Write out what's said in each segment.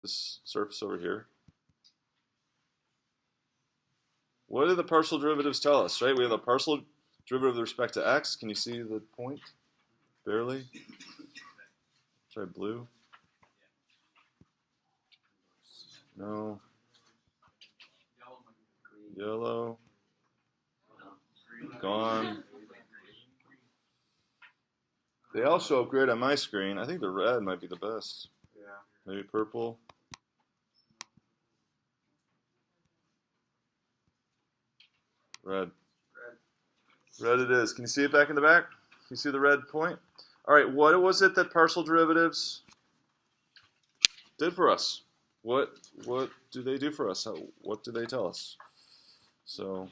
this surface over here. What do the partial derivatives tell us, right? We have a partial derivative with respect to x. Can you see the point? Barely. Try blue. No. Yellow. Gone. They all show up great on my screen. I think the red might be the best. Yeah. Maybe purple. Red. Red it is. Can you see it back in the back? Can you see the red point? All right, what was it that partial derivatives did for us? What do they do for us? What do they tell us? So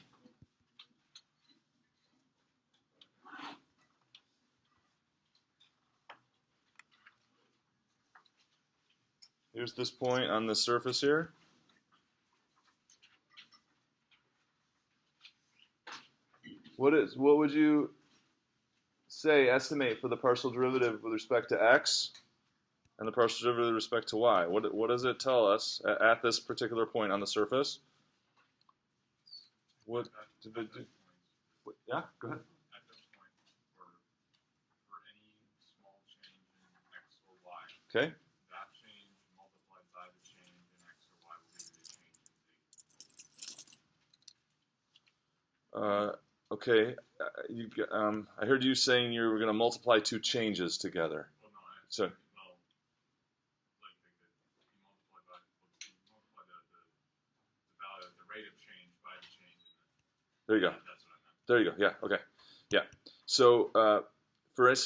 here's this point on the surface here. What would you say, estimate for the partial derivative with respect to x and the partial derivative with respect to y? What does it tell us at this particular point on the surface? What did they do? Yeah, go ahead. At this point, for any small change in x or y, Okay. that change multiplied by the change in x or y will give you the change in z. Okay. I heard you saying you were going to multiply two changes together. Well, no, So like you multiply the value, the rate of change by the change in the. there you go. That's what I meant. There you go. Yeah. Okay. Yeah. So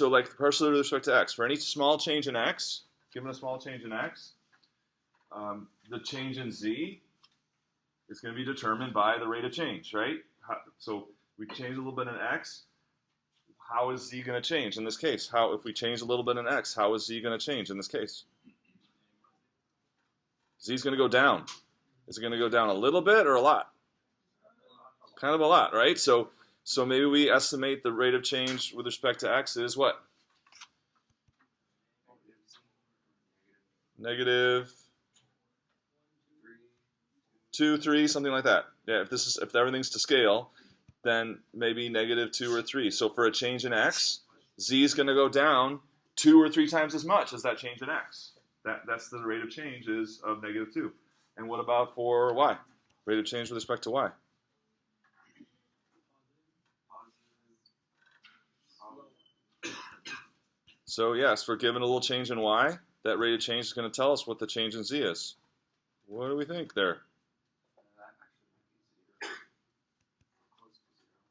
like the partial derivative with respect to x, for any small change in x, given a small change in x, the change in z is going to be determined by the rate of change, right? So we change a little bit in x. How is z going to change in this case? If we change a little bit in x, how is z going to change in this case? Z is going to go down. Is it going to go down a little bit or a lot? Kind of a lot, right? So maybe we estimate the rate of change with respect to x is what? Negative 2, 3, something like that. Yeah, if everything's to scale, then maybe negative 2 or 3. So for a change in x, z is going to go down 2 or 3 times as much as that change in x. That's the rate of change is of negative 2. And what about for y? Rate of change with respect to y? So yes, for given a little change in y, that rate of change is going to tell us what the change in z is. What do we think there?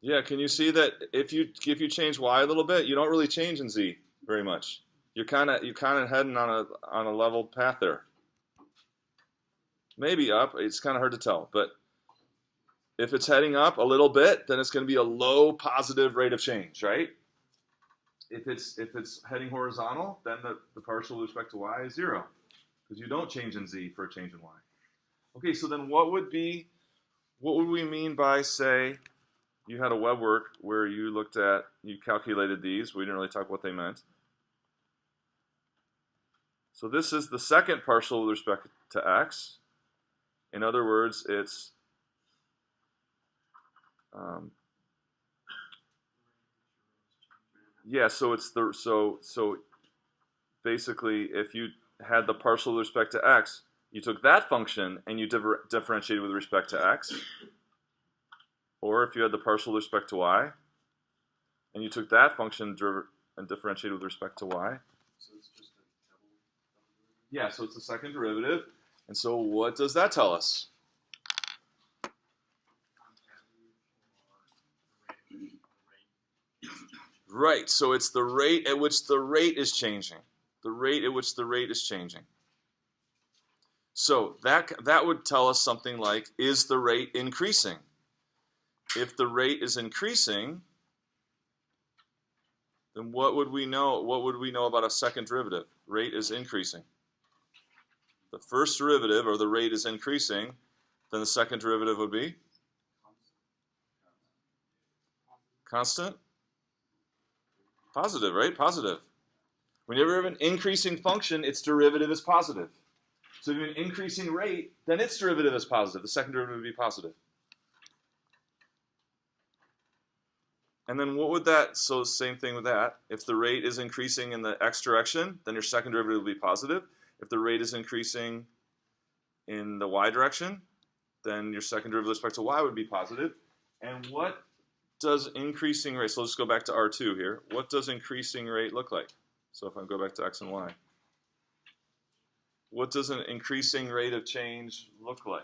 Yeah, can you see that if you change y a little bit, you don't really change in z very much. You're kind of heading on a level path there. Maybe up. It's kind of hard to tell, but if it's heading up a little bit, then it's going to be a low positive rate of change, right? If it's heading horizontal, then the partial with respect to y is 0, because you don't change in z for a change in y. Okay, so then what would we mean by, say, you had a web work where you calculated these. We didn't really talk what they meant. So this is the second partial with respect to x. In other words, it's yeah. So it's so basically, if you had the partial with respect to x, you took that function and you differentiated with respect to x. Or if you had the partial with respect to y, and you took that function and differentiated with respect to y. So it's just a double derivative? Yeah, so it's the second derivative. And so what does that tell us? Right, so it's the rate at which the rate is changing. The rate at which the rate is changing. So that would tell us something like, is the rate increasing? If the rate is increasing, then what would we know? What would we know about a second derivative? Rate is increasing. The first derivative, or the rate is increasing, then the second derivative would be? Constant? Positive, right? Positive. Whenever you have an increasing function, its derivative is positive. So if you have an increasing rate, then its derivative is positive. The second derivative would be positive. And then what would that, so same thing with that. If the rate is increasing in the x direction, then your second derivative will be positive. If the rate is increasing in the y direction, then your second derivative with respect to y would be positive. And what does increasing rate, so let's go back to R2 here. What does increasing rate look like? So if I go back to x and y. What does an increasing rate of change look like?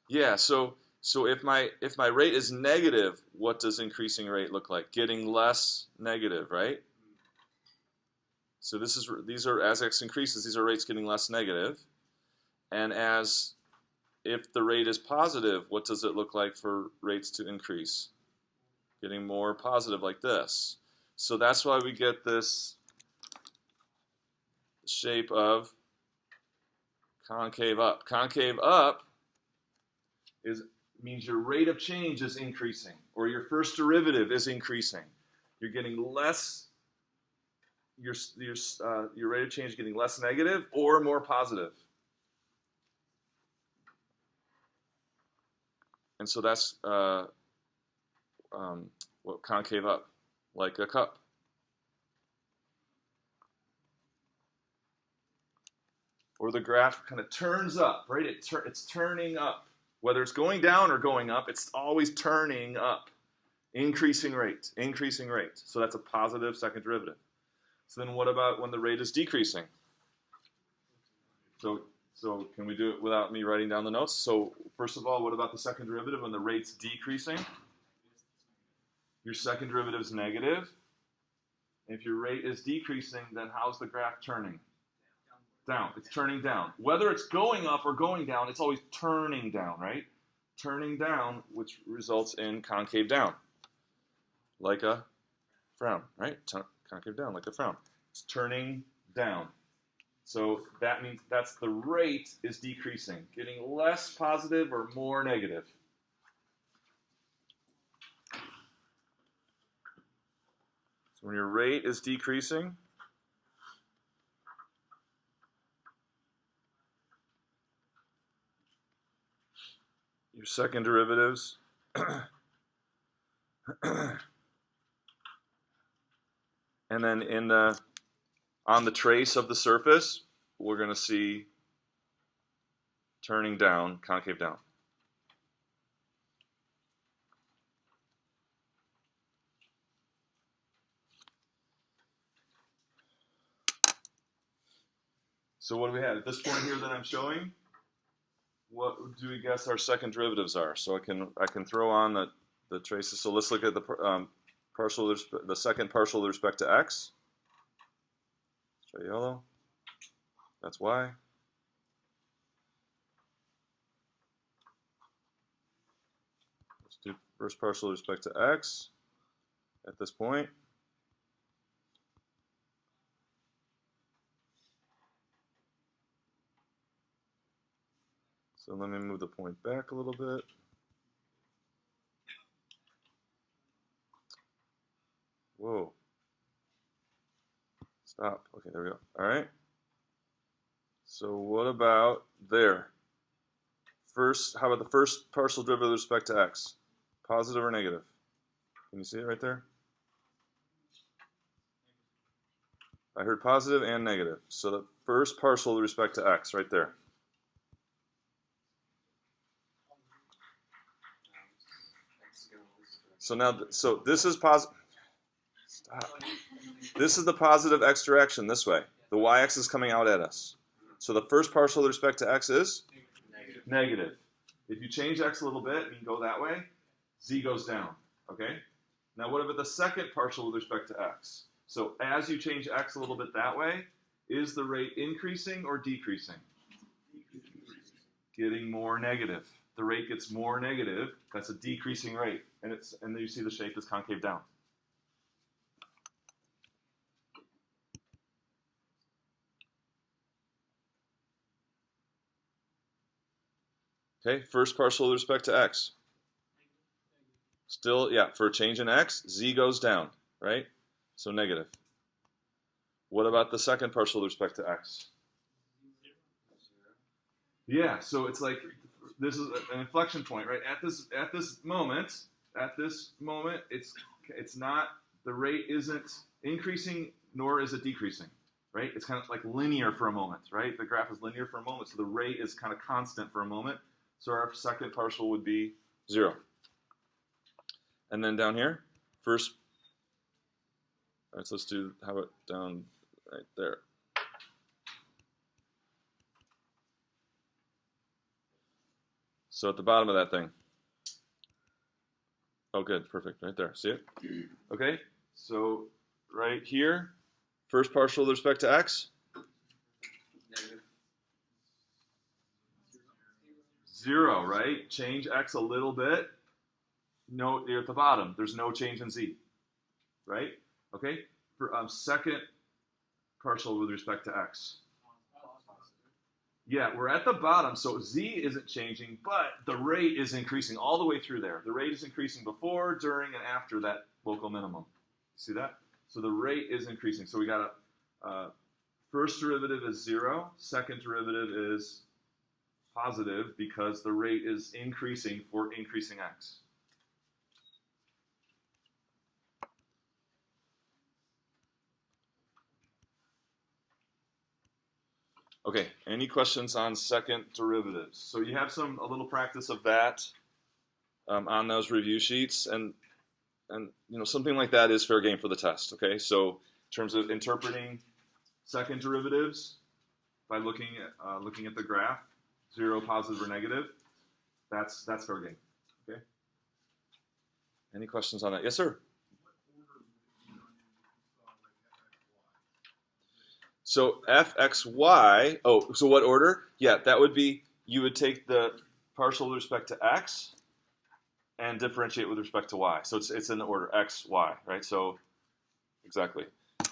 Yeah, so if my rate is negative, what does increasing rate look like? Getting less negative, right? So these are as x increases, these are rates getting less negative. And if the rate is positive, what does it look like for rates to increase? Getting more positive like this. So that's why we get this shape of concave up. Concave up means your rate of change is increasing, or your first derivative is increasing. You're getting less, your rate of change is getting less negative or more positive. And so that's what concave up, like a cup. Or the graph kind of turns up, right? It's turning up. Whether it's going down or going up, it's always turning up. Increasing rate, increasing rate. So that's a positive second derivative. So then what about when the rate is decreasing? So can we do it without me writing down the notes? So first of all, what about the second derivative when the rate's decreasing? Your second derivative is negative. If your rate is decreasing, then how's the graph turning? Down. It's turning down. Whether it's going up or going down, it's always turning down, right? Turning down, which results in concave down, like a frown, right? Concave down, like a frown. It's turning down. So that means that's the rate is decreasing, getting less positive or more negative. So when your rate is decreasing, your second derivatives and then on the trace of the surface, we're going to see turning down, concave down. So what do we have at this point here that I'm showing? What do we guess our second derivatives are? So I can throw on the traces. So let's look at the second partial with respect to x. Try yellow. That's y. Let's do first partial with respect to x at this point. So let me move the point back a little bit. Whoa. Stop. Okay, there we go. All right. So what about there? First, how about the first partial derivative with respect to x? Positive or negative? Can you see it right there? I heard positive and negative. So the first partial with respect to x right there. So now, so this is positive. This is the positive x direction this way. The y-axis is coming out at us. So the first partial with respect to x is negative. If you change x a little bit and you go that way, z goes down. Okay. Now what about the second partial with respect to x? So as you change x a little bit that way, is the rate increasing or decreasing? Getting more negative. The rate gets more negative. That's a decreasing rate, and then you see the shape is concave down. Okay, first partial with respect to x. Still, yeah, for a change in x, z goes down, right? So negative. What about the second partial with respect to x? Yeah, so it's like this is an inflection point, right? At this moment, it's not, the rate isn't increasing nor is it decreasing, right? It's kind of like linear for a moment, right? The graph is linear for a moment, so the rate is kind of constant for a moment. So our second partial would be 0. And then down here, first, all right, so let's do, how about down right there? So at the bottom of that thing. Oh, good, perfect, right there. See it? Okay, so right here, first partial with respect to x. Negative. 0, right? Change x a little bit. No, you're at the bottom. There's no change in z, right? Okay. For second partial with respect to x. Yeah, we're at the bottom, so z isn't changing, but the rate is increasing all the way through there. The rate is increasing before, during, and after that local minimum. See that? So the rate is increasing. So we got a first derivative is 0. Second derivative is positive because the rate is increasing for increasing x. Okay, any questions on second derivatives? So you have a little practice of that on those review sheets, and something like that is fair game for the test. Okay, so in terms of interpreting second derivatives by looking at the graph, 0, positive or negative, that's fair game. Okay. Any questions on that? Yes, sir. So fxy, so what order? Yeah, that would be, you would take the partial with respect to x and differentiate with respect to y. So it's in the order x, y, right? So, exactly.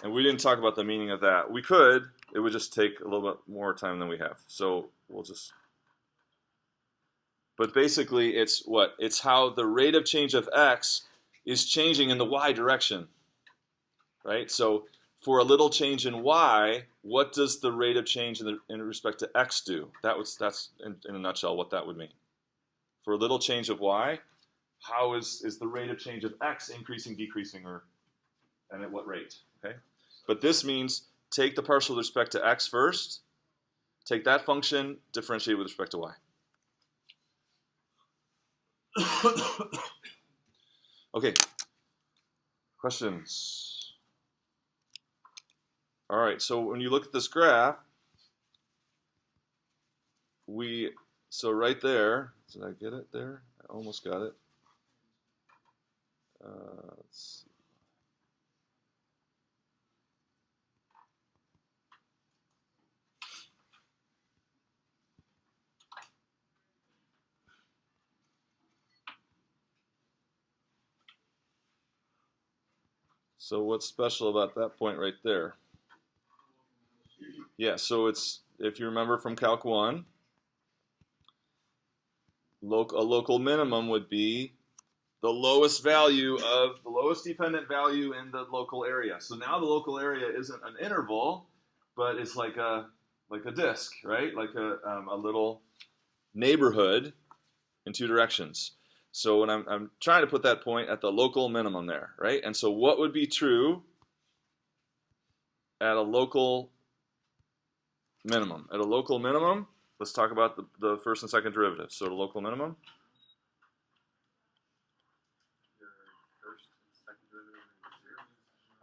And we didn't talk about the meaning of that. We could, it would just take a little bit more time than we have. So we'll just, but basically it's what? It's how the rate of change of x is changing in the y direction, right? So for a little change in y, what does the rate of change in respect to x do? That's in a nutshell what that would mean. For a little change of y, how is the rate of change of x increasing, decreasing, and at what rate? Okay, but this means take the partial with respect to x first, take that function, differentiate with respect to y. Okay, questions? All right, so when you look at this graph, so right there, did I get it there? I almost got it. Let's see. So what's special about that point right there? Yeah, so it's, if you remember from Calc 1, a local minimum would be the lowest dependent value in the local area. So now the local area isn't an interval, but it's like a disk, right? Like a little neighborhood in two directions. So when I'm trying to put that point at the local minimum there, right? And so what would be true at a local minimum? At a local minimum, let's talk about the first and second derivatives. So at a local minimum, Your first and second derivative is 0.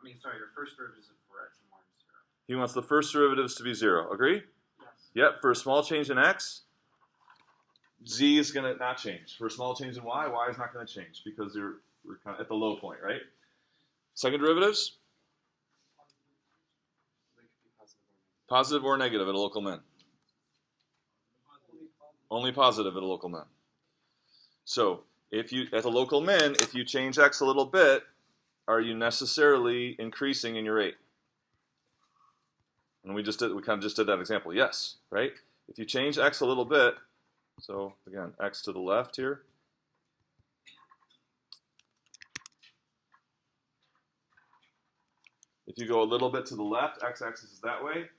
I mean, sorry, your first derivative is for x and y is 0. he wants the first derivatives to be 0. Agree? Yes. Yep, for a small change in x, z is going to not change. For a small change in y is not going to change because we're kind of at the low point, right? Second derivatives, They could be positive or negative at a local min. Only positive at a local min. So if you at the local min, if you change x a little bit, are you necessarily increasing in your rate? And we kind of just did that example. Yes, right? If you change x a little bit, so again, x to the left here. If you go a little bit to the left, x-axis is that way,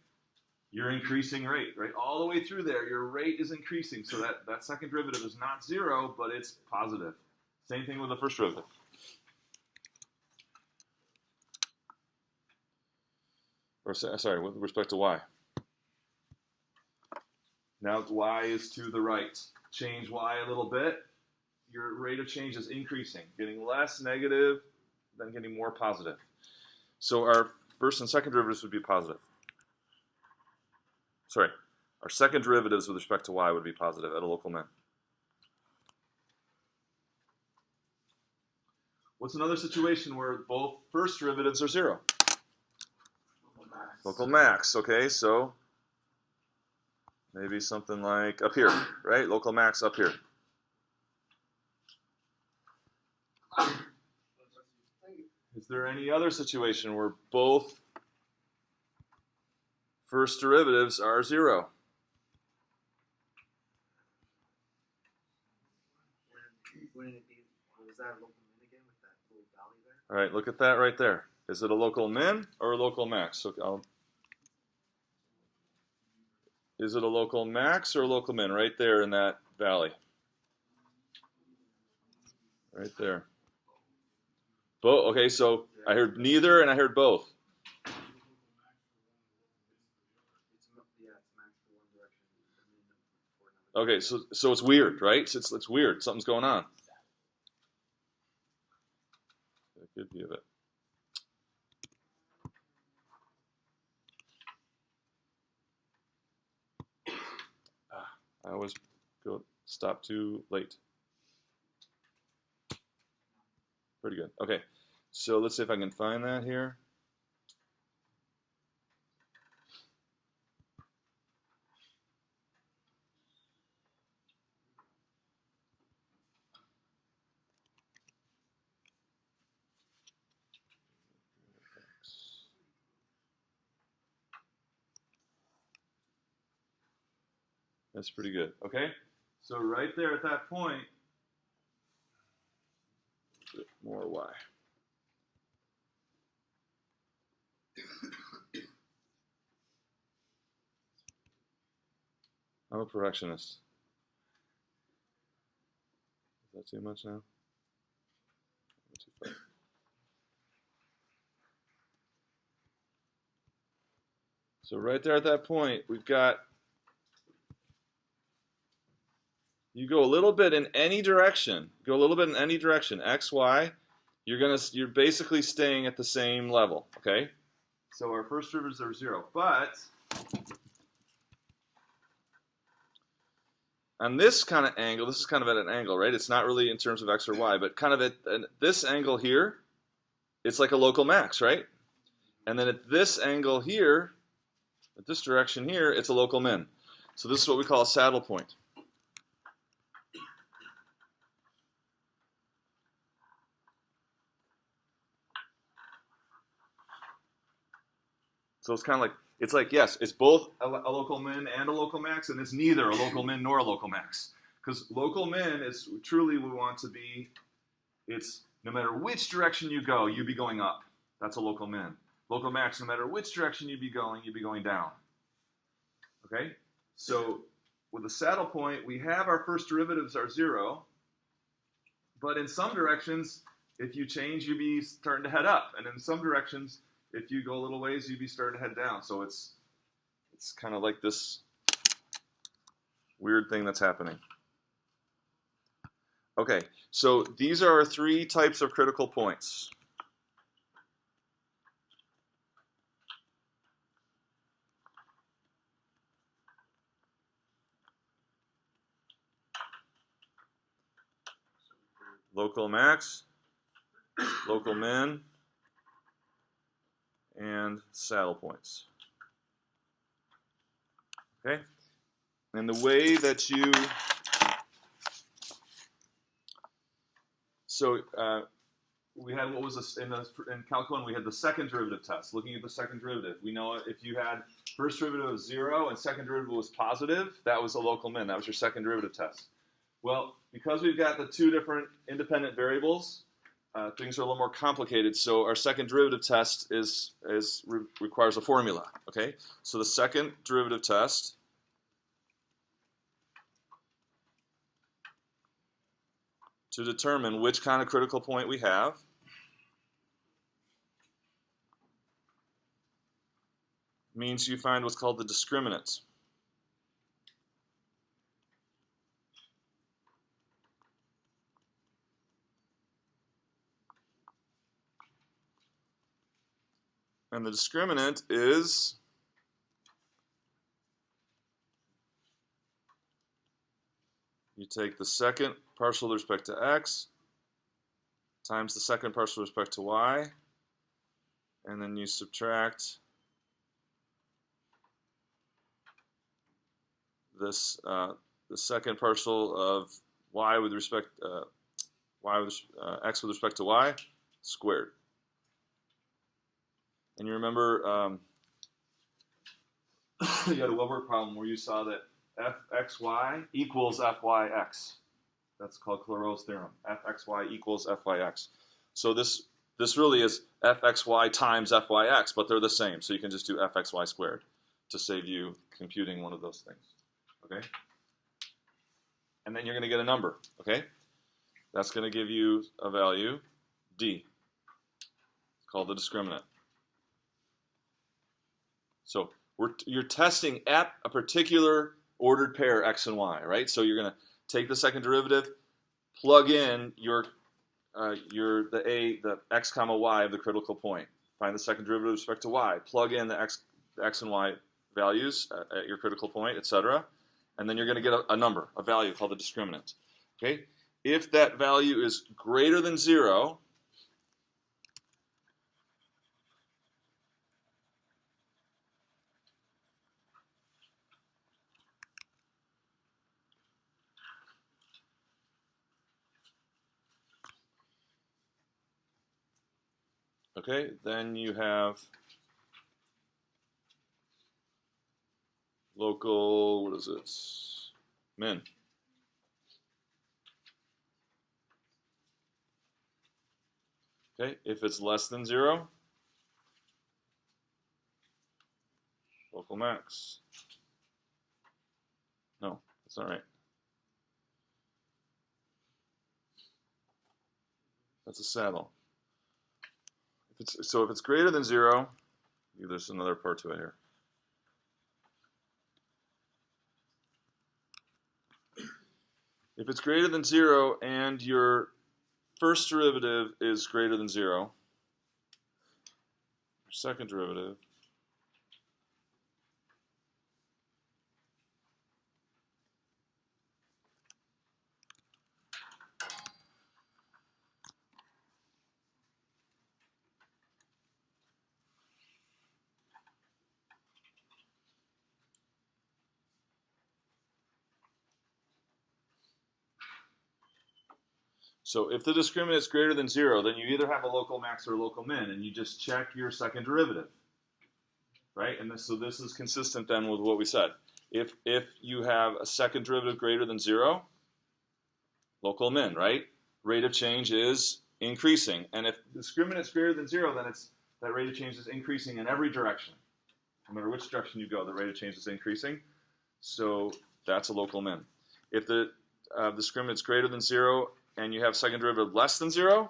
you're increasing rate, right? All the way through there, your rate is increasing. So that second derivative is not 0, but it's positive. Same thing with the first derivative. Or sorry, with respect to y. Now y is to the right. Change y a little bit. Your rate of change is increasing, getting less negative, then getting more positive. So our first and second derivatives would be positive. Sorry, our second derivatives with respect to y would be positive at a local min. What's another situation where both first derivatives are 0? Local max, okay, so maybe something like up here, right? Local max up here. Is there any other situation where both first derivatives are 0? Wouldn't it be, was that a local min again with that little valley there? All right, look at that right there. Is it a local min or a local max? So is it a local max or a local min? Right there in that valley. Right there. Both. Okay, so I heard neither and I heard both. It's max for one direction and min for another. Okay, so it's weird, right? It's weird. Something's going on. A good view of it. I always stop too late. Pretty good. Okay, so let's see if I can find that here. That's pretty good. Okay, so right there at that point, a bit more y. I'm a perfectionist. Is that too much now? Too far. So right there at that point, we've got, you go a little bit in any direction, x, y, you're basically staying at the same level, okay? So our first derivatives are 0, but on this kind of angle, this is kind of at an angle, right? It's not really in terms of x or y, but kind of at this angle here, it's like a local max, right? And then at this angle here, at this direction here, it's a local min. So this is what we call a saddle point. So it's kind of like, yes, it's both a local min and a local max, and it's neither a local min nor a local max. Because local min is truly we want to be, it's no matter which direction you go, you'd be going up. That's a local min. Local max, no matter which direction you'd be going down. Okay? So with a saddle point, we have our first derivatives are 0, but in some directions, if you change, you'd be starting to head up. And in some directions, if you go a little ways, you'd be starting to head down. So it's kind of like this weird thing that's happening. Okay, so these are our 3 types of critical points. Local max, local min, and saddle points. Okay? And the way that you... So we had what was this, in Calc 1, we had the second derivative test, looking at the second derivative. We know if you had first derivative was 0 and second derivative was positive, that was a local min. That was your second derivative test. Well, because we've got the 2 different independent variables, things are a little more complicated. So our second derivative test requires a formula. Okay, so the second derivative test to determine which kind of critical point we have means you find what's called the discriminant. And the discriminant is you take the second partial with respect to x times the second partial with respect to y, and then you subtract this the second partial of y with respect x with respect to y squared. And you remember you had a well-worked problem where you saw that fxy equals fyx. That's called Clairaut's theorem. fxy equals fyx. So this really is fxy times fyx, but they're the same. So you can just do fxy squared to save you computing one of those things. Okay? And then you're going to get a number. Okay? That's going to give you a value, d. It's called the discriminant. So you're testing at a particular ordered pair x and y, right? So you're going to take the second derivative, plug in the x comma y of the critical point. Find the second derivative with respect to y. Plug in the x and y values at your critical point, etc. And then you're going to get a number, a value called the discriminant. Okay? If that value is greater than 0, okay, then you have local, what is it? Min. Okay, if it's less than 0, local max. No, that's not right. That's a saddle. If it's greater than 0, there's another part to it here. If it's greater than 0 and your first derivative is greater than 0, your second derivative so if the discriminant is greater than 0, then you either have a local max or a local min, and you just check your second derivative, right? And so this is consistent then with what we said. If you have a second derivative greater than 0, local min, right? Rate of change is increasing, and if the discriminant is greater than 0, then that rate of change is increasing in every direction. No matter which direction you go, the rate of change is increasing. So that's a local min. If the discriminant is greater than 0 and you have second derivative less than 0,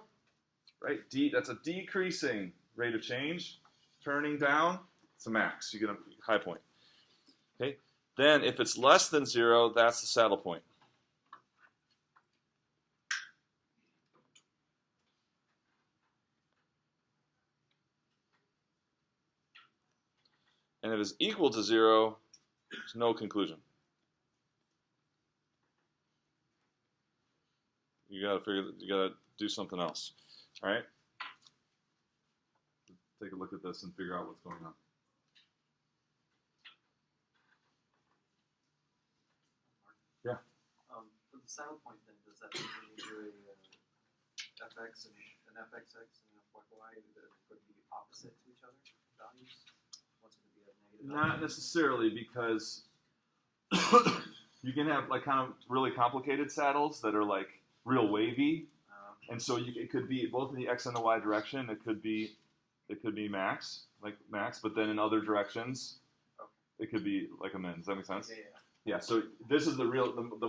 right? That's a decreasing rate of change. Turning down, it's a max. You get a high point. Okay. Then if it's less than 0, that's the saddle point. And if it's equal to 0, there's no conclusion. You gotta do something else. All right? Take a look at this and figure out what's going on. Yeah. For the saddle point, then, does that mean when you do a fx and an fxx and an fyy, that would be opposite to each other values? What's going to be a negative value? Not necessarily, because you can have like kind of really complicated saddles that are like real wavy, And so it could be both in the x and the y direction. It could be max, like max, but then in other directions, it could be like a min. Does that make sense? Yeah. So this is the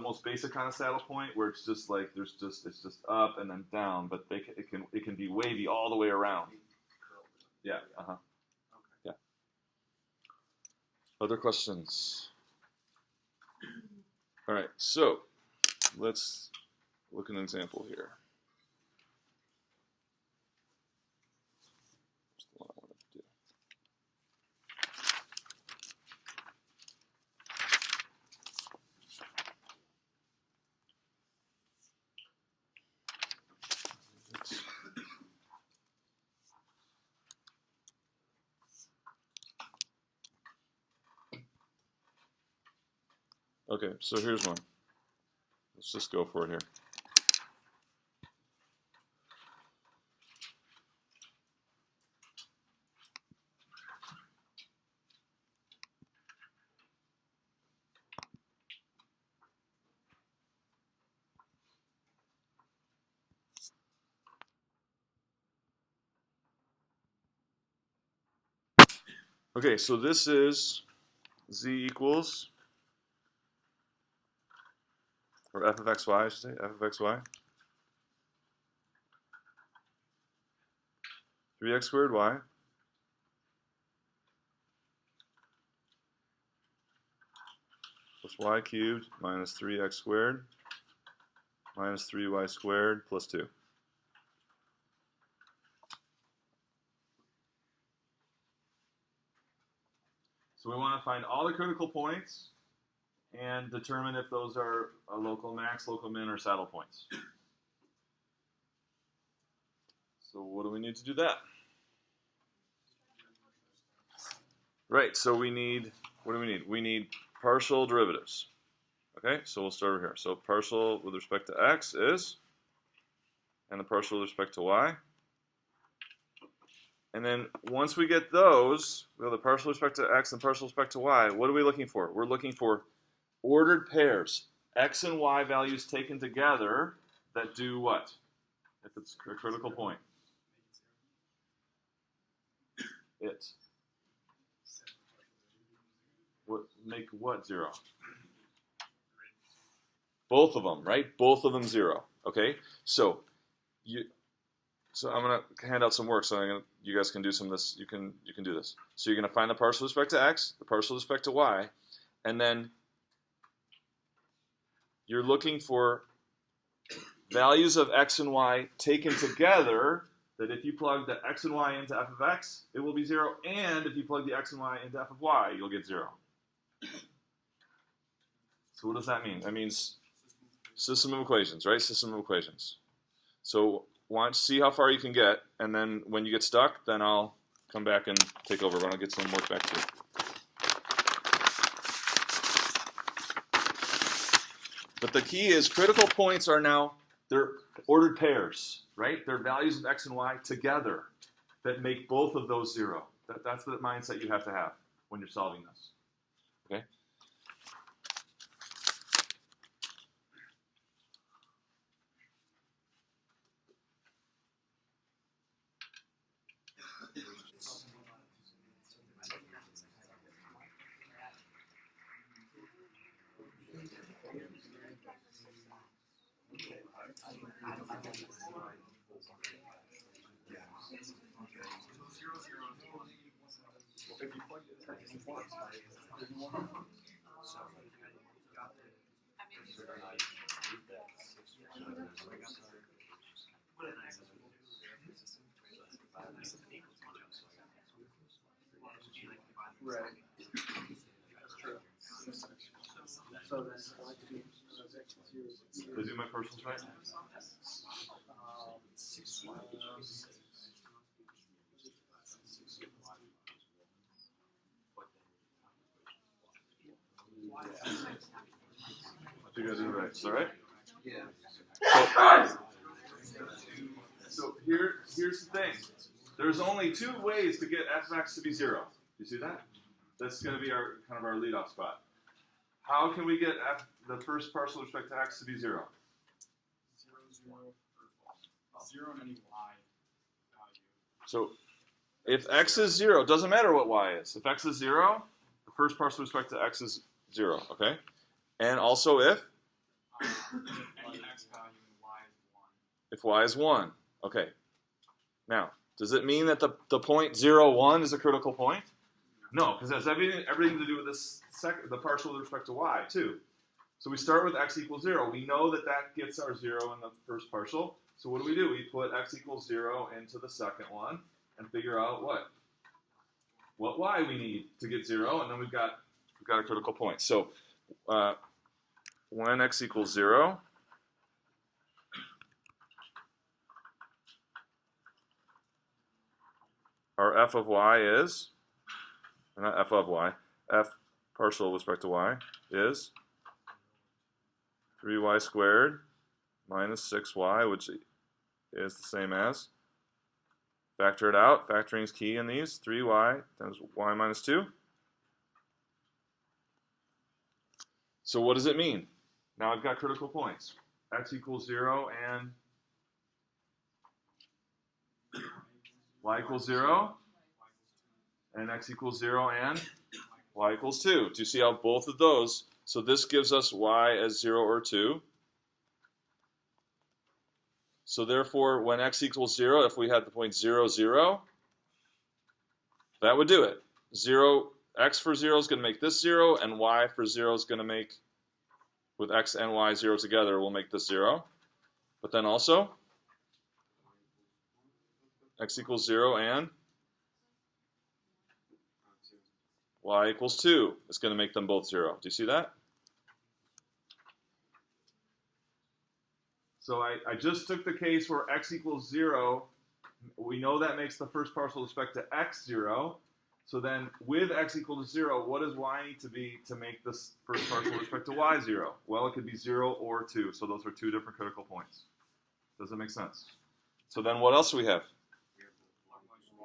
most basic kind of saddle point where it's just like it's just up and then down, but it can be wavy all the way around. Yeah. Yeah. Other questions? All right. So let's look at an example here. That's the one I wanted to do. Okay, so here's one. Let's just go for it here. Okay, so this is z equals, or f of xy, I should say, f of xy. 3x squared y plus y cubed minus 3x squared minus 3y squared plus 2. So we want to find all the critical points and determine if those are a local max, local min, or saddle points. So what do we need to do that? Right, so we need, what do we need? We need partial derivatives. Okay, so we'll start over here. So partial with respect to x is, and the partial with respect to y. And then once we get those, we have the partial with respect to x and partial with respect to y, what are we looking for? We're looking for ordered pairs, x and y values taken together that do what? If it's a critical point. It. Make what 0? Both of them, right? Both of them 0. Okay? So I'm gonna hand out some work. So you guys can do some of this. You can do this. So you're gonna find the partial with respect to x, the partial with respect to y, and then you're looking for values of x and y taken together. That if you plug the x and y into f of x, it will be 0, and if you plug the x and y into f of y, you'll get 0. So what does that mean? That means system of equations, right? System of equations. So see how far you can get, and then when you get stuck, then I'll come back and take over. But I'll get some work back to you. But the key is critical points are now, they're ordered pairs, right? They're values of x and y together that make both of those 0. That's the mindset you have to have when you're solving this. Okay? Right. That's true. So then I like to do Did I do my partials right? You guys do it right. Is that right? Yeah. So here's the thing. There's only 2 ways to get f of x to be 0. You see that? That's going to be our kind of our leadoff spot. How can we get the first partial with respect to x to be 0? 0 and any y value. So if x is 0, it doesn't matter what y is. If x is 0, the first partial with respect to x is 0, okay? And also if Any x value and y is 1. y is 1, okay. Now, does it mean that the point 0, 1 is a critical point? No, because it has everything to do with this the partial with respect to y, too. So we start with x equals 0. We know that that gets our 0 in the first partial. So what do? We put x equals 0 into the second one and figure out what y we need to get 0, and then we've got a critical point. So when x equals 0, our f of y is, not f of y, f partial with respect to y is 3y squared minus 6y, which is the same as, factor it out, factoring is key in these, 3y times y minus 2. So what does it mean? Now I've got critical points. X equals 0 and y equals 0, and x equals 0 and y equals 2. Do you see how both of those, so this gives us y as 0 or 2. So therefore, when x equals 0, if we had the point 0, 0, that would do it. 0, x for 0 is going to make this 0, and y for 0 is going to make, with x and y 0 together, we'll make this 0. But then also, x equals 0 and y equals 2. It's going to make them both 0. Do you see that? So I just took the case where x equals 0. We know that makes the first partial with respect to x 0. So then with x equal to 0, what does y need to be to make this first partial with respect to y 0? Well, it could be 0 or 2. So those are two different critical points. Does that make sense? So then what else do we have?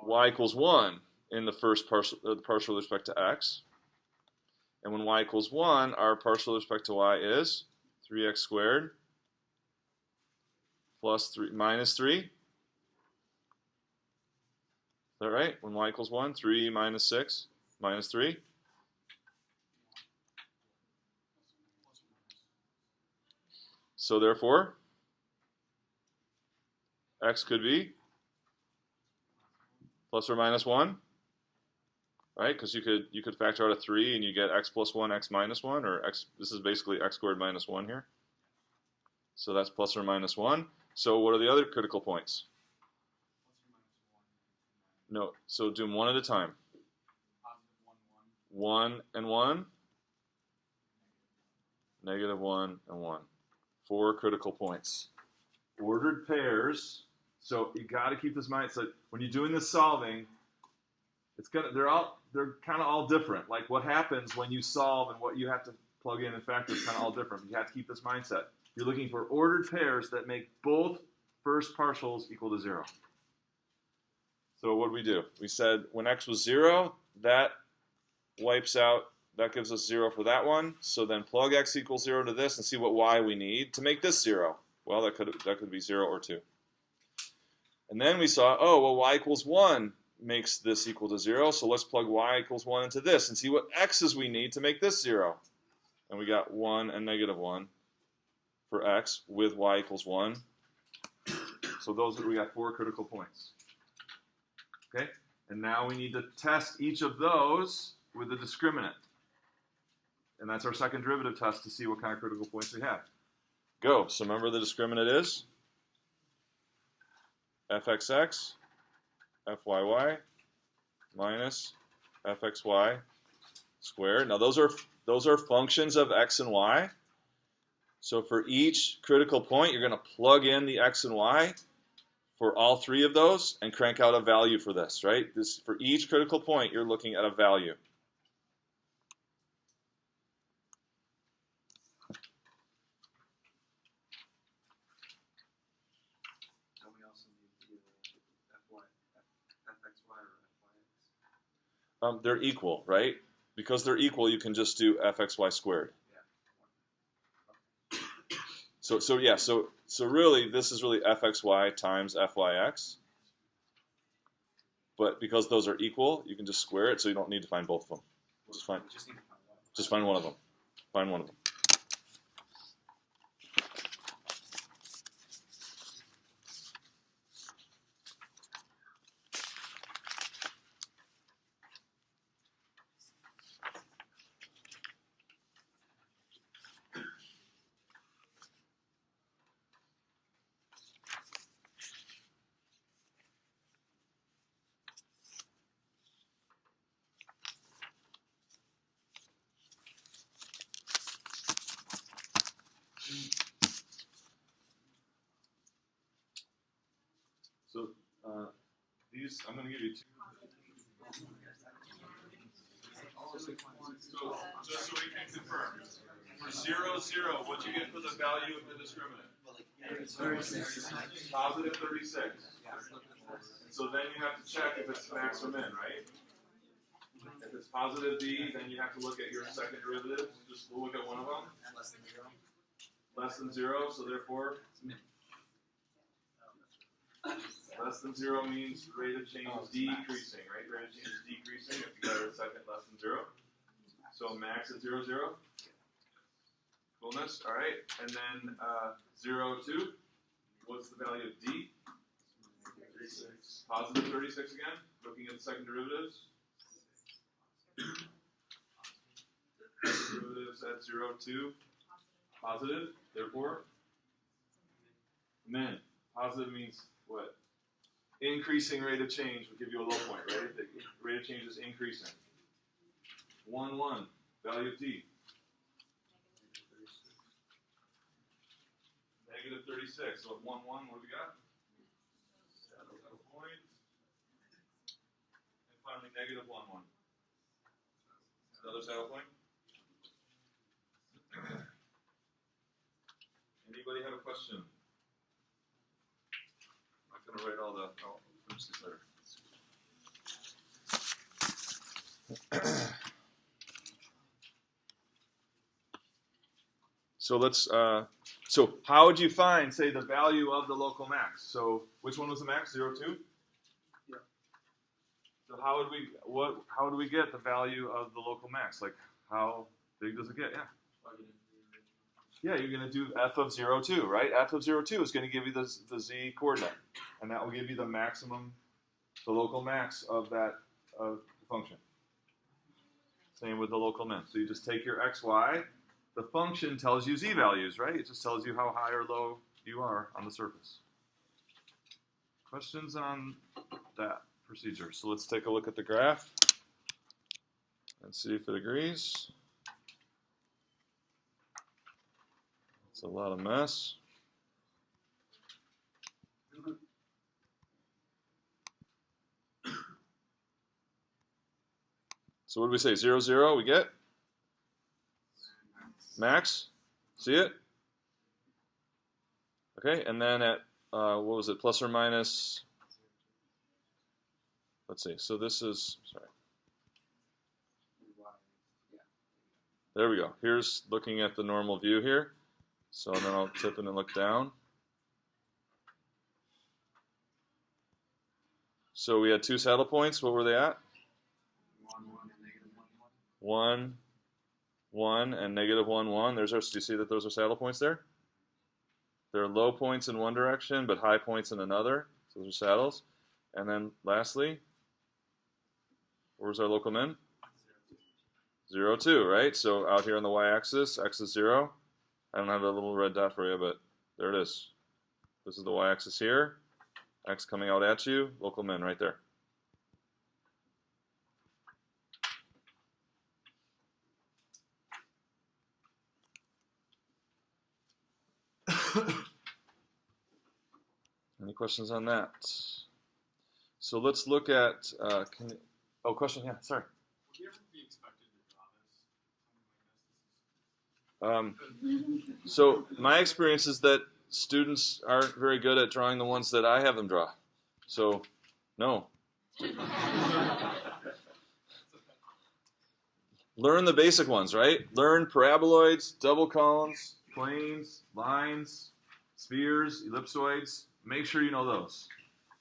Y equals 1 in the first partial with respect to x. And when y equals 1, our partial with respect to y is 3x squared plus 3 minus 3. Is that right? When y equals 1, 3 minus 6 minus 3. So therefore, x could be plus or minus 1, right? Because you could factor out a 3 and you get x plus 1, x minus 1, or x. This is basically x squared minus 1 here. So that's plus or minus 1. So what are the other critical points? No, so do them one at a time. 1 and 1, negative 1 and 1. 4 critical points. Ordered pairs. So you got to keep this in mind. So when you're doing this solving, they're kind of all different. Like what happens when you solve and what you have to plug in and factor is kind of all different. You have to keep this mindset. You're looking for ordered pairs that make both first partials equal to 0. So what did we do? We said when x was 0, that wipes out, that gives us 0 for that one. So then plug x equals 0 to this and see what y we need to make this 0. Well, that could be 0 or 2. And then we saw, oh, well, y equals 1 makes this equal to 0. So let's plug y equals 1 into this and see what x's we need to make this 0. And we got 1 and negative 1 for x with y equals 1. So we got 4 critical points. Okay? And now we need to test each of those with the discriminant. And that's our second derivative test to see what kind of critical points we have. Go. So remember the discriminant is fxx, fyy, minus fxy squared. Now those are functions of x and y. So for each critical point, you're going to plug in the x and y for all 3 of those and crank out a value for this, right? For each critical point, you're looking at a value. Don't we also need the fxy or fyx? They're equal, right? Because they're equal, you can just do fxy squared. So really, this is really fxy times fyx. But because those are equal, you can just square it, so you don't need to find both of them. Just find one of them. Find one of them. So these, I'm going to give you two. So just so we can confirm, for 0, 0, what'd you get for the value of the discriminant? Positive 36. So then you have to check if it's max or min, right? If it's positive d, then you have to look at your second derivative. Just look at one of them. Less than 0, so therefore less than 0 means rate of change is decreasing, right? Rate of change is decreasing if you got a second less than 0. So max at 0, 0. Coolness, all right. And then 0, 2. What's the value of d? 36. Positive 36 again. Looking at the second derivatives. Derivatives at 0, 2. Positive. Therefore, min. Positive means what? Increasing rate of change will give you a low point, right? The rate of change is increasing. 1, 1. Value of d. Negative 36. So at 1, 1, what do we got? Saddle point. And finally, negative 1, 1. Another saddle point. Anybody have a question? I'm not going to write all the. Oh, finish this later. So let's. So how would you find, say, the value of the local max? So which one was the max? 0, 2. Yeah. So how would we How would we get the value of the local max? Like how big does it get? Yeah. Yeah, you're going to do f of 0, 2, right? F of 0, 2 is going to give you the z coordinate, and that will give you the maximum, the local max of that function. Same with the local min. So you just take your xy. The function tells you z values, right? It just tells you how high or low you are on the surface. Questions on that procedure? So let's take a look at the graph and see if it agrees. It's a lot of mess. So what do we say? 0, 0, we get? Max? See it? Okay, and then at, what was it, plus or minus? Let's see, so this is, sorry. There we go. Here's looking at the normal view here. So then I'll tip in and look down. So we had two saddle points. What were they at? 1, 1, and negative 1, 1. There's our, do you see that those are saddle points there? There are low points in one direction, but high points in another. So those are saddles. And then lastly, where's our local min? 0, 2, right? So out here on the y-axis, x is 0. I don't have a little red dot for you, but there it is. This is the y-axis here. X coming out at you, local min right there. Any questions on that? So let's look at, oh, question, yeah, sorry. Would you ever be expected to draw this? So my experience is that students aren't very good at drawing the ones that I have them draw. So, no. Learn the basic ones, right? Learn paraboloids, double cones, planes, lines, spheres, ellipsoids. Make sure you know those.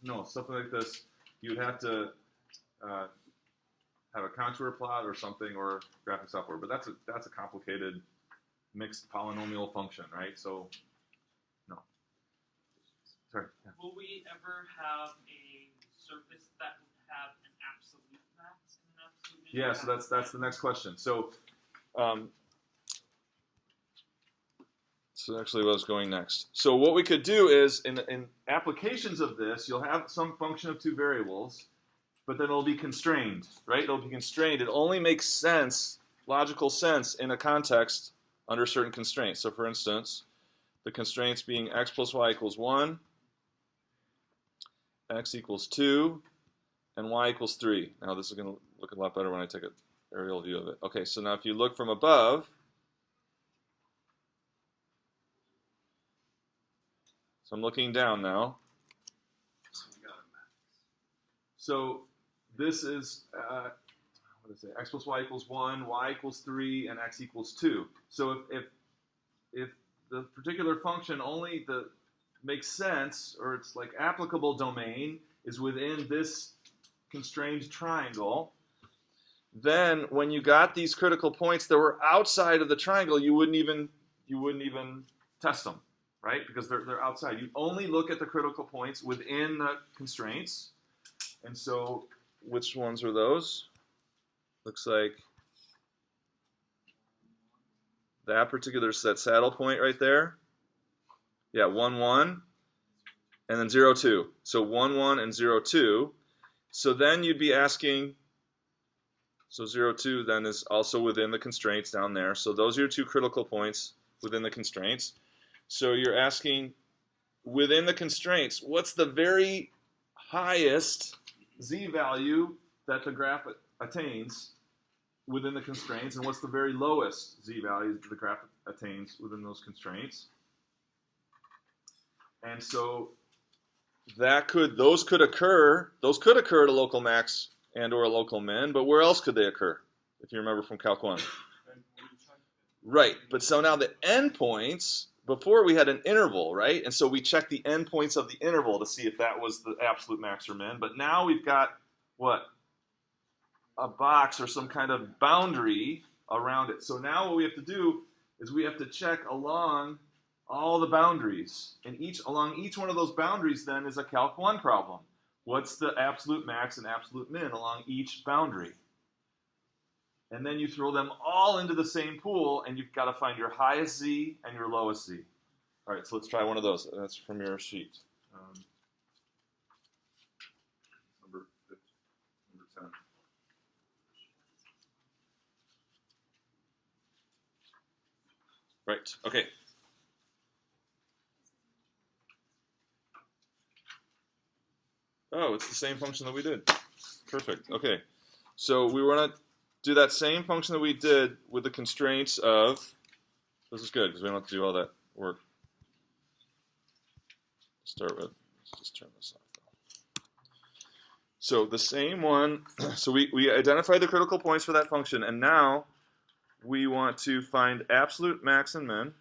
No, something like this, you would have to have a contour plot or something, or graphic software. But that's a complicated mixed polynomial function, right? So, no. Sorry. Yeah. Will we ever have a surface that would have an absolute max and an absolute min? Yeah, so that's the next question. So actually what I was going next. So what we could do is, in applications of this, you'll have some function of two variables, but then it'll be constrained, right? It'll be constrained. It only makes sense, logical sense, in a context under certain constraints. So for instance, the constraints being x plus y equals 1, x equals 2, and y equals 3. Now this is going to look a lot better when I take an aerial view of it. Okay, so now if you look from above, so I'm looking down now. So this is, what did I say? X plus y equals 1, y equals 3, and x equals 2. So if the particular function only makes sense, or it's like applicable domain, is within this constrained triangle, then when you got these critical points that were outside of the triangle, you wouldn't even test them, right? Because they're outside. You only look at the critical points within the constraints. And so, which ones are those? Looks like that particular saddle point right there. Yeah, 1, 1, and then 0, 2. So 1, 1, and 0, 2. So then you'd be asking, so 0, 2 then is also within the constraints down there. So those are your two critical points within the constraints. So you're asking, within the constraints, what's the very highest z value that the graph attains within the constraints, and what's the very lowest z value that the graph attains within those constraints? And so those could occur at a local max and or a local min, but where else could they occur, if you remember from Calc 1? Right, but so now the endpoints, before we had an interval, right? And so we checked the endpoints of the interval to see if that was the absolute max or min, but now we've got, what? A box or some kind of boundary around it. So now what we have to do is we have to check along all the boundaries. And along each one of those boundaries then is a Calc 1 problem. What's the absolute max and absolute min along each boundary? And then you throw them all into the same pool, and you've got to find your highest z and your lowest z. All right, so let's try one of those. That's from your sheet. Number 10. Right, okay. Oh, it's the same function that we did. Perfect, okay. So we want to do that same function that we did with the constraints of, this is good because we don't have to do all that work. Start with, let's just turn this off. So the same one, so we identified the critical points for that function, and now we want to find absolute max and min.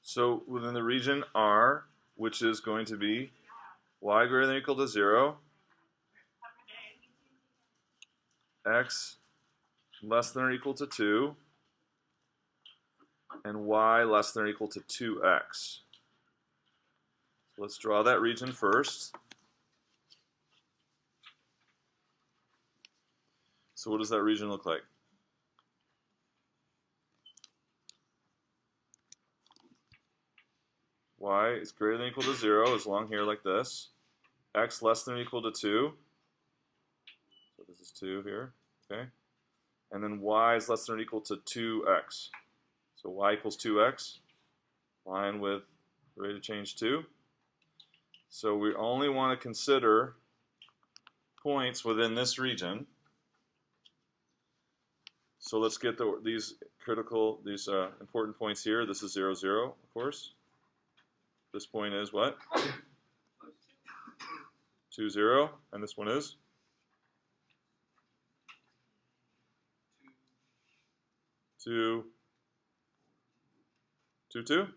So within the region R, which is going to be y greater than or equal to 0, x less than or equal to 2, and y less than or equal to 2x. So let's draw that region first. So what does that region look like? Y is greater than or equal to 0 is along here like this. x less than or equal to 2. So this is 2 here, okay? And then y is less than or equal to 2x. So y equals 2x, line with rate of change 2. So we only want to consider points within this region. So let's get these important points here. This is 0, 0, of course. This point is what? 2, 0, and this one is? 2, 2, 2?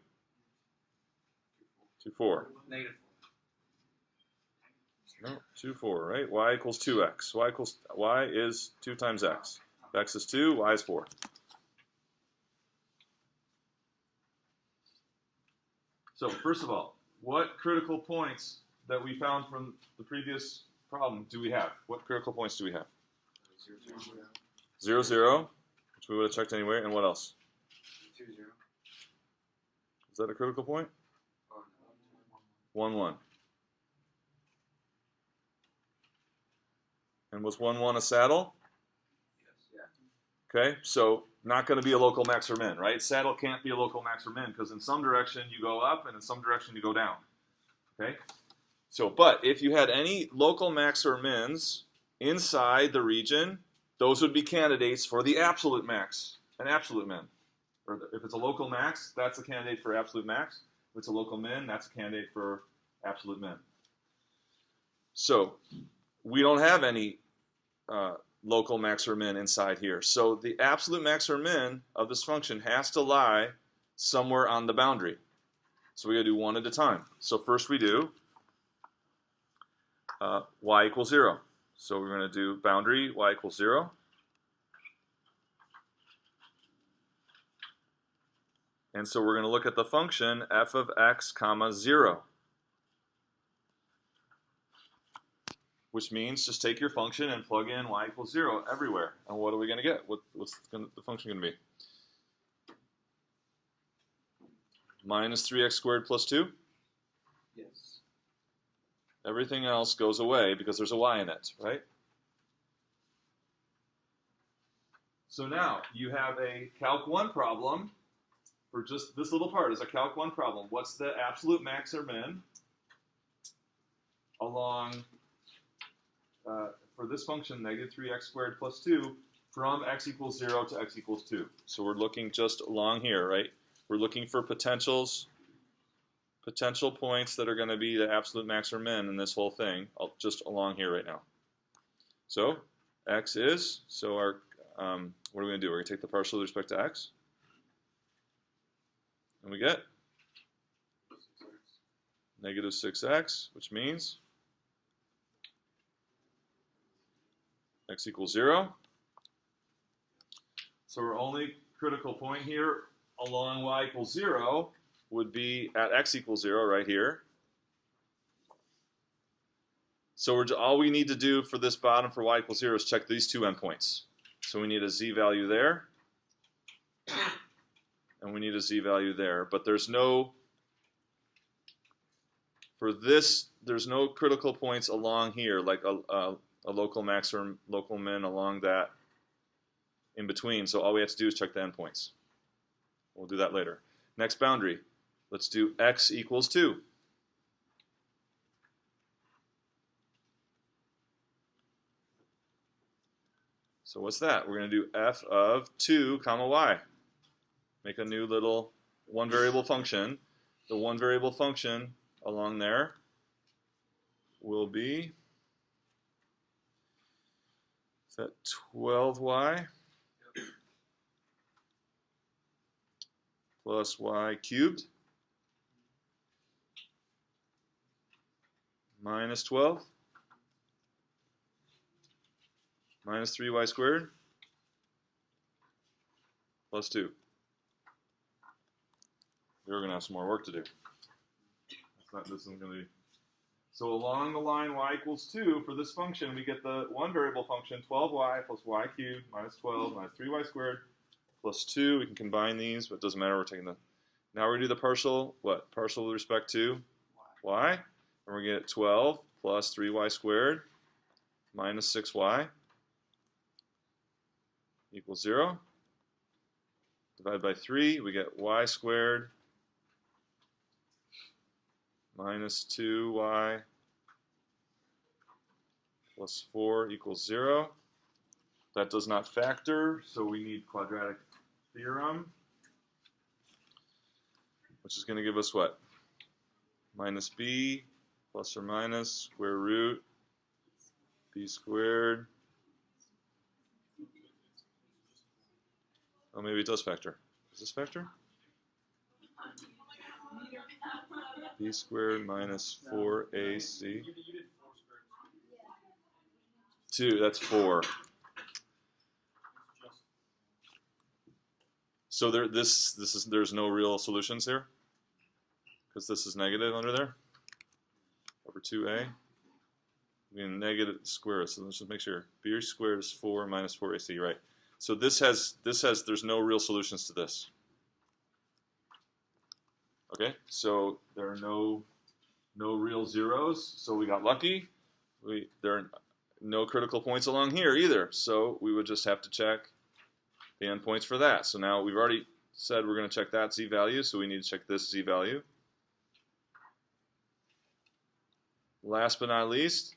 2, 4. Negative No, 2, 4, right? Y equals 2x. Y is 2 times x. If x is 2, y is 4. So first of all, what critical points that we found from the previous problem do we have? What critical points do we have? 0, 0, which we would have checked anyway, and what else? 2, 0. Is that a critical point? 1, 1. And was 1, 1 a saddle? Yes. Yeah. Okay, so not going to be a local max or min, right? Saddle can't be a local max or min because in some direction you go up and in some direction you go down. Okay? So, but if you had any local max or mins inside the region, those would be candidates for the absolute max and absolute min. Or if it's a local max, that's a candidate for absolute max. If it's a local min, that's a candidate for absolute min. So, we don't have any local max or min inside here. So the absolute max or min of this function has to lie somewhere on the boundary. So we got to do one at a time. So first we do y equals 0. So we're going to do boundary y equals 0. And so we're going to look at the function f of x comma 0. Which means just take your function and plug in y equals 0 everywhere. And what are we going to get? What's the function going to be? Minus 3x squared plus 2? Yes. Everything else goes away because there's a y in it, right? So now you have a Calc 1 problem for just this little part. Is a Calc 1 problem. What's the absolute max or min along... for this function, negative 3x squared plus 2, from x equals 0 to x equals 2. So we're looking just along here, right? We're looking for potential points that are going to be the absolute max or min in this whole thing, just along here right now. So x is, so our, what are we going to do? We're going to take the partial with respect to x. And we get negative 6x, which means x equals 0. So our only critical point here along y equals 0 would be at x equals 0 right here. So all we need to do for this bottom for y equals 0 is check these two endpoints. So we need a z value there, and we need a z value there. But there's no, for this, there's no critical points along here, like a local max or local min along that in between. So all we have to do is check the endpoints. We'll do that later. Next boundary. Let's do x equals 2. So what's that? We're going to do f of 2 comma y. Make a new little one variable function. The one variable function along there will be, is that 12y plus y cubed minus 12 minus 3y squared plus 2. We're going to have some more work to do. This isn't going to be. So along the line y equals 2, for this function, we get the one variable function, 12y plus y cubed minus 12 minus 3y squared plus 2. We can combine these, but it doesn't matter. We're taking the. Now we're going to do the partial, what? Partial with respect to y. And we're going to get 12 plus 3y squared minus 6y equals 0. Divide by 3, we get y squared minus 2y plus 4 equals 0. That does not factor, so we need quadratic theorem, which is going to give us what? Minus b plus or minus square root b squared. Oh, maybe it does factor. Does this factor? B squared minus 4ac. You did 4 squared. 2, that's 4. So there's no real solutions here? Because this is negative under there? Over 2a? I mean, negative square, so let's just make sure. B squared is 4 minus 4ac, right? So there's no real solutions to this. Okay, so there are no real zeros, so we got lucky. There are no critical points along here either, so we would just have to check the endpoints for that. So now we've already said we're going to check that z-value, so we need to check this z-value. Last but not least,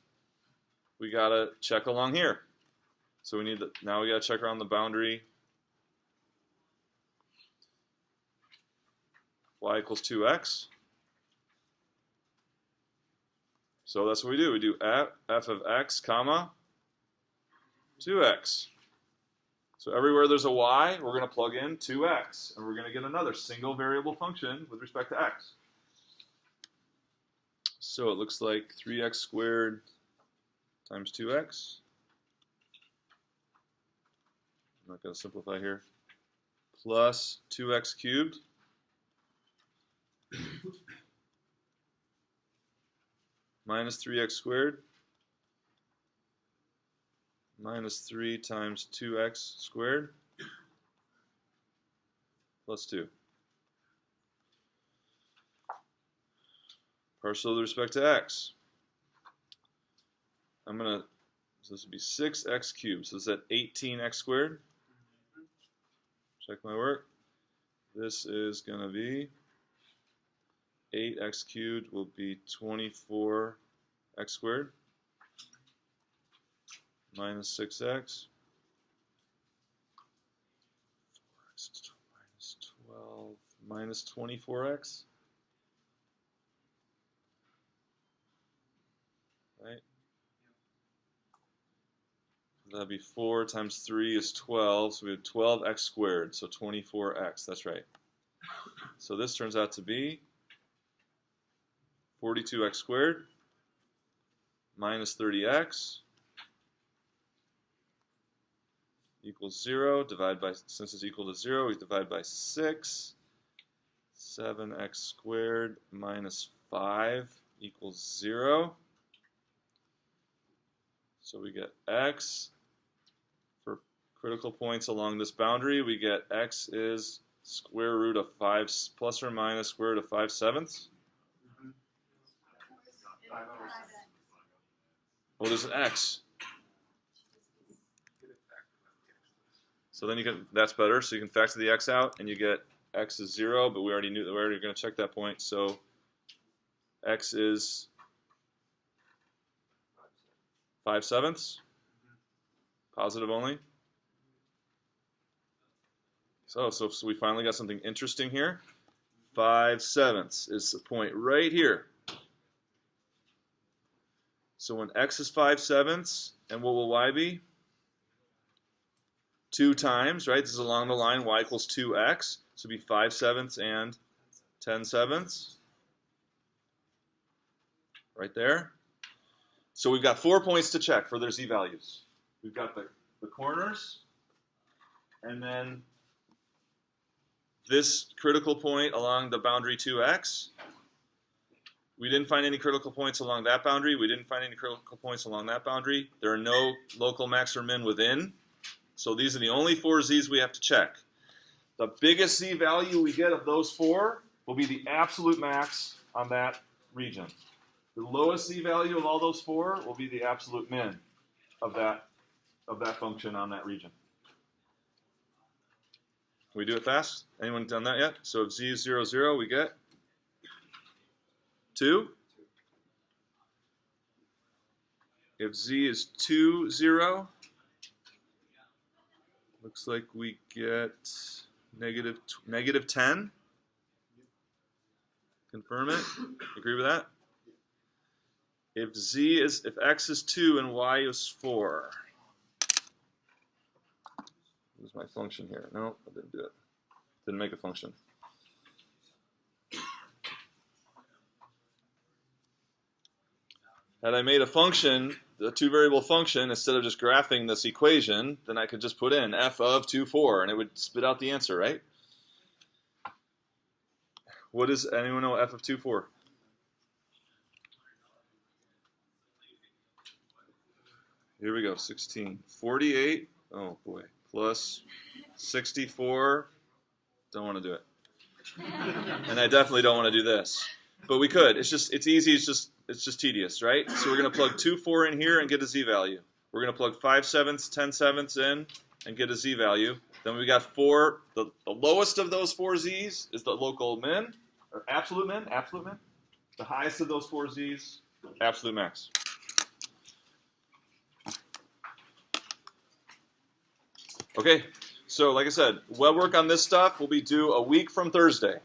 we got to check along here. So we need to, now we got to check around the boundary y equals 2x. So that's what we do. We do f of x, comma, 2x. So everywhere there's a y, we're going to plug in 2x, and we're going to get another single variable function with respect to x. So it looks like 3x squared times 2x. I'm not going to simplify here. Plus 2x cubed. Minus 3x squared. Minus 3 times 2x squared. Plus 2. Partial with respect to x. So this would be 6x cubed. So is that 18x squared? Check my work. This is going to be 8x cubed will be 24x squared minus 6x. 4x minus 12 minus 24x. Right? That'd be 4 times 3 is 12, so we have 12x squared, so 24x, that's right. So this turns out to be 42x squared minus 30x equals 0. Divide by, since it's equal to 0, we divide by 6. 7x squared minus 5 equals 0. So we get x. For critical points along this boundary, we get x is square root of 5 plus or minus square root of 5/7. What is an x? So then you can, that's better, so you can factor the x out and you get x is 0, but we already going to check that point, so x is 5/7, positive only. So we finally got something interesting here. 5/7 is the point right here. So when x is 5/7, and what will y be? 2 times, right? This is along the line y equals 2x. So it'll be 5/7 and 10/7. Right there. So we've got 4 points to check for their z-values. We've got the corners, and then this critical point along the boundary 2x. We didn't find any critical points along that boundary. We didn't find any critical points along that boundary. There are no local max or min within. So these are the only 4 z's we have to check. The biggest z value we get of those 4 will be the absolute max on that region. The lowest z value of all those four will be the absolute min of that function on that region. Can we do it fast? Anyone done that yet? So if z is 0, 0, we get 2. If z is 2, 0, looks like we get negative 10. Confirm it. Agree with that? If x is 2 and y is 4. Where's my function here? No, I didn't do it. Didn't make a function. Had I made a function, a two-variable function, instead of just graphing this equation, then I could just put in f of 2, 4, and it would spit out the answer, right? What does anyone know f of 2, 4? Here we go, 16. 48, oh boy, plus 64, don't want to do it. And I definitely don't want to do this. But we could, it's easy, it's just tedious, right? So we're going to plug 2, 4 in here and get a z value. We're going to plug 5/7, 10/7 in and get a z value. Then we got 4, the lowest of those 4 z's is the local min, or absolute min. The highest of those 4 z's, absolute max. Okay, so like I said, web work on this stuff will be due a week from Thursday.